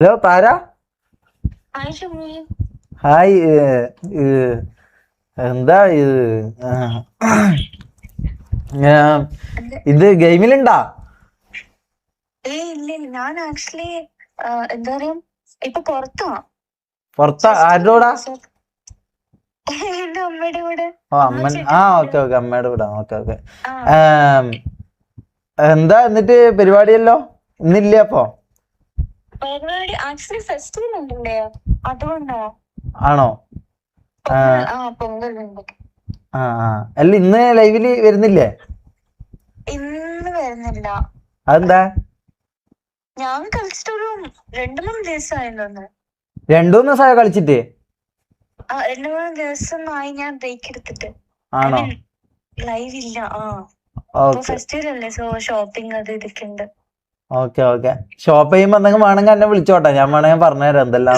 Hello താര. Hi. എന്താ ഇത്? ഇത് ഗെയിമിലുണ്ടാ? ഇല്ല ഞാൻ ആക്ച്വലി എന്താ പറയാ ഇപ്പൊ പുറത്താ. പുറത്താ? ആരോടാ? എന്റെ അമ്മയുടെ കൂടെ. ഓ അമ്മ. ഓക്കെ ഓക്കെ, അമ്മയുടെ കൂടെ. Okay okay. എന്താ എന്നിട്ട് പരിപാടിയല്ലോ ഇന്നില്ലേ? അപ്പൊ പരിപാടി ആക്ച്വലി ഫെസ്റ്റിവൽ ഉണ്ടല്ലേ, അതുകൊണ്ടോ? ആണോ? പൊങ്കലുണ്ട്. ആ ആ. അല്ല ഇന്ന് ലൈവില് വരുന്നില്ലേ? ഇന്ന് വരുന്നില്ല. അതെന്താ? ഞാൻ കളിച്ചിട്ടൊരു 2-3 ദിവസമായിരുന്നു. 2-3 ദിവസമായോ കളിച്ചിട്ട്? 2-3 ദിവസമായി ഞാൻ ബ്രേക്ക് എടുത്തിട്ട്. ആണോ? ലൈവ് ഇല്ല. ഓക്കെ ഫെസ്റ്റിവൽ അല്ലേ, സോ ഷോപ്പിംഗ് അത് ഇതൊക്കെ ഉണ്ട്. Okay okay. ഷോപ്പ് ചെയ്യുമ്പോ എന്തെങ്കിലും വേണമെങ്കിൽ എന്നെ വിളിച്ചോട്ടെ, ഞാൻ വേണമെങ്കിൽ പറഞ്ഞുതരാം എന്തെല്ലാം.